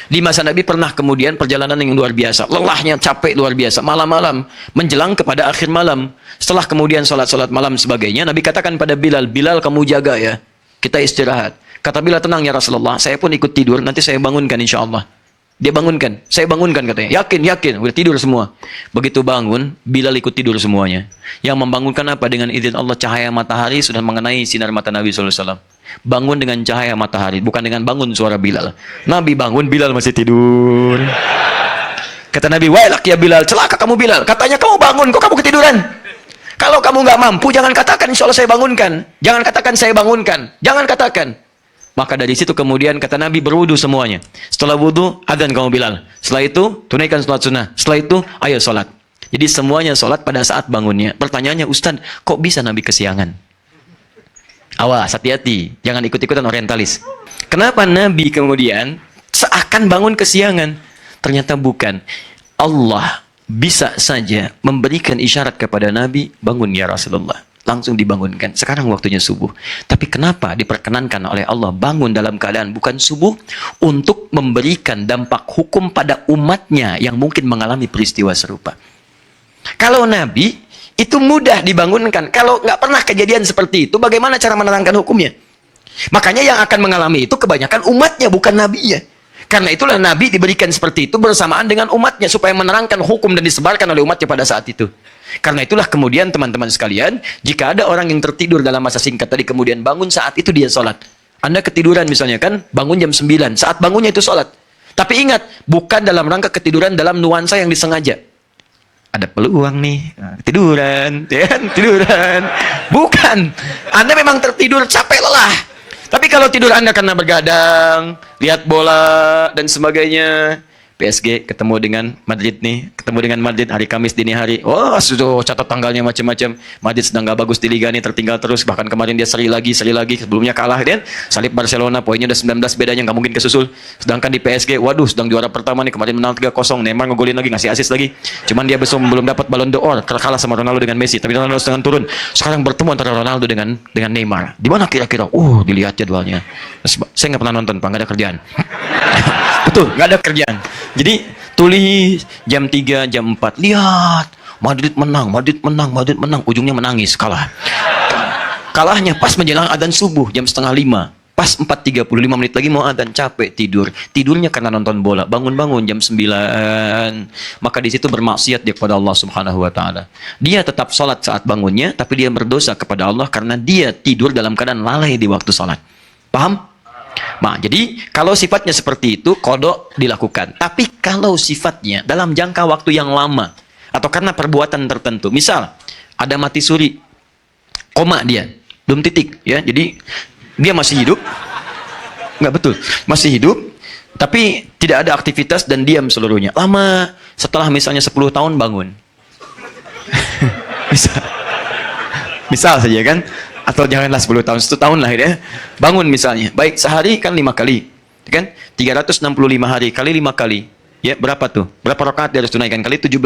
di masa Nabi pernah kemudian perjalanan yang luar biasa, lelahnya, capek luar biasa, malam-malam, menjelang kepada akhir malam. Setelah kemudian sholat malam sebagainya, Nabi katakan pada Bilal, Bilal kamu jaga ya, kita istirahat. Kata Bilal, tenang ya Rasulullah, saya pun ikut tidur, nanti saya bangunkan insya Allah. Dia bangunkan, saya bangunkan katanya. Yakin, udah tidur semua. Begitu bangun, Bilal ikut tidur semuanya. Yang membangunkan apa? Dengan izin Allah, cahaya matahari sudah mengenai sinar mata Nabi SAW. Bangun dengan cahaya matahari, bukan dengan bangun suara Bilal. Nabi bangun, Bilal masih tidur. Kata Nabi, wailak ya Bilal, celaka kamu Bilal. Katanya kamu bangun, kok kamu ketiduran? Kalau kamu nggak mampu, jangan katakan insya Allah saya bangunkan. Jangan katakan saya bangunkan. Jangan katakan. Maka dari situ kemudian kata Nabi berwudu semuanya. Setelah wudu, adzan kamu Bilal. Setelah itu, tunaikan sholat sunnah. Setelah itu, ayo sholat. Jadi semuanya sholat pada saat bangunnya. Pertanyaannya, Ustaz, kok bisa Nabi kesiangan? Awas, hati-hati. Jangan ikut-ikutan orientalis. Kenapa Nabi kemudian seakan bangun kesiangan? Ternyata bukan. Allah bisa saja memberikan isyarat kepada Nabi, bangun ya Rasulullah. Langsung dibangunkan. Sekarang waktunya subuh. Tapi kenapa diperkenankan oleh Allah bangun dalam keadaan bukan subuh? Untuk memberikan dampak hukum pada umatnya yang mungkin mengalami peristiwa serupa. Kalau Nabi, itu mudah dibangunkan. Kalau nggak pernah kejadian seperti itu, bagaimana cara menerangkan hukumnya? Makanya yang akan mengalami itu kebanyakan umatnya, bukan nabinya. Karena itulah Nabi diberikan seperti itu bersamaan dengan umatnya, supaya menerangkan hukum dan disebarkan oleh umatnya pada saat itu. Karena itulah kemudian teman-teman sekalian, jika ada orang yang tertidur dalam masa singkat tadi kemudian bangun saat itu dia sholat. Anda ketiduran misalnya kan, bangun jam 9, saat bangunnya itu sholat. Tapi ingat, bukan dalam rangka ketiduran dalam nuansa yang disengaja. Ada peluang nih, tiduran, ya, tiduran. Bukan, Anda memang tertidur capek lelah. Tapi kalau tidur Anda karena bergadang, lihat bola dan sebagainya, PSG ketemu dengan Madrid nih, ketemu dengan Madrid hari Kamis dini hari. Oh, sudah catat tanggalnya macam-macam. Madrid sedang nggak bagus di liga nih, tertinggal terus. Bahkan kemarin dia seri lagi, sebelumnya kalah dan salib Barcelona, poinnya udah 19 bedanya, nggak mungkin kesusul. Sedangkan di PSG, waduh, sedang juara pertama nih, kemarin menang 3-0, Neymar ngegolin lagi, ngasih assist lagi. Cuman dia belum dapat Ballon d'Or, kalah sama Ronaldo dengan Messi. Tapi Ronaldo sedang turun. Sekarang bertemu antara Ronaldo dengan Neymar. Di mana kira-kira? Dilihat jadwalnya. Saya nggak pernah nonton, Pak, nggak ada kerjaan. Betul, nggak ada kerjaan. Jadi tulis jam 3, jam 4. Lihat, Madrid menang, ujungnya menangis, kalah. Kalahnya pas menjelang adzan subuh jam 4:30. Pas 4:35 menit lagi mau adzan, capek tidur. Tidurnya karena nonton bola. Bangun-bangun jam 9. Maka di situ bermaksiat dia kepada Allah Subhanahu wa taala. Dia tetap salat saat bangunnya, tapi dia berdosa kepada Allah karena dia tidur dalam keadaan lalai di waktu salat. Paham? Nah, jadi kalau sifatnya seperti itu, qada dilakukan. Tapi kalau sifatnya dalam jangka waktu yang lama atau karena perbuatan tertentu, misal ada mati suri, koma dia, belum titik, ya. Jadi dia masih hidup, nggak betul, masih hidup, tapi tidak ada aktivitas dan diam seluruhnya. Lama, setelah misalnya 10 tahun bangun, misal saja kan. Atau janganlah 10 tahun, 1 tahun lah ya. Bangun misalnya. Baik, sehari kan 5 kali. Kan? 365 hari kali 5 kali. Ya, berapa tuh? Berapa rakaat dia harus tunaikan? Kali 17.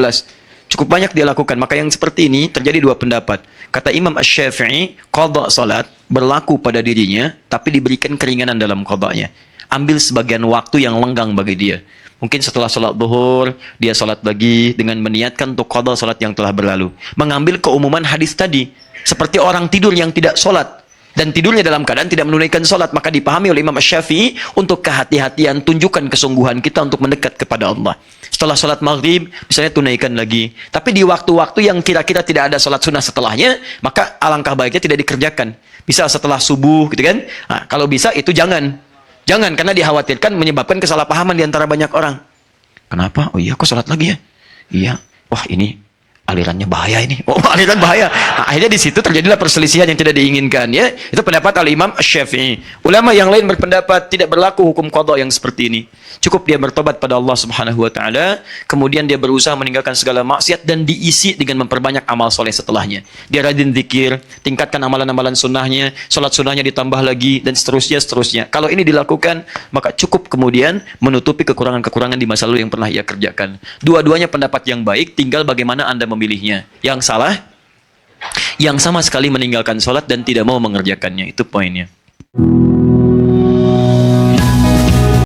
Cukup banyak dia lakukan. Maka yang seperti ini terjadi 2 pendapat. Kata Imam Asy-Syafi'i, qada salat berlaku pada dirinya, tapi diberikan keringanan dalam qadanya. Ambil sebagian waktu yang lenggang bagi dia. Mungkin setelah salat zuhur, dia salat lagi dengan meniatkan untuk qada salat yang telah berlalu. Mengambil keumuman hadis tadi. Seperti orang tidur yang tidak sholat dan tidurnya dalam keadaan tidak menunaikan sholat, maka dipahami oleh Imam Asy-Syafi'i untuk kehati-hatian, tunjukkan kesungguhan kita untuk mendekat kepada Allah. Setelah sholat maghrib, misalnya tunaikan lagi. Tapi di waktu-waktu yang kira-kira tidak ada sholat sunnah setelahnya, maka alangkah baiknya tidak dikerjakan. Misal setelah subuh, gitu kan? Nah, kalau bisa itu jangan, karena dikhawatirkan menyebabkan kesalahpahaman di antara banyak orang. Kenapa? Oh iya, kok sholat lagi ya? Iya. Wah, ini alirannya bahaya ini. Oh, aliran bahaya. Nah, akhirnya di situ terjadilah perselisihan yang tidak diinginkan, ya. Itu pendapat Al-Imam Asy-Syafi'i. Ulama yang lain berpendapat tidak berlaku hukum qada yang seperti ini. Cukup dia bertobat pada Allah Subhanahu wa taala, kemudian dia berusaha meninggalkan segala maksiat dan diisi dengan memperbanyak amal soleh setelahnya. Dia rajin zikir, tingkatkan amalan-amalan sunnahnya, salat sunnahnya ditambah lagi dan seterusnya. Kalau ini dilakukan, maka cukup kemudian menutupi kekurangan-kekurangan di masa lalu yang pernah ia kerjakan. Dua-duanya pendapat yang baik, tinggal bagaimana Anda memilihnya. Yang salah, yang sama sekali meninggalkan sholat dan tidak mau mengerjakannya. Itu poinnya.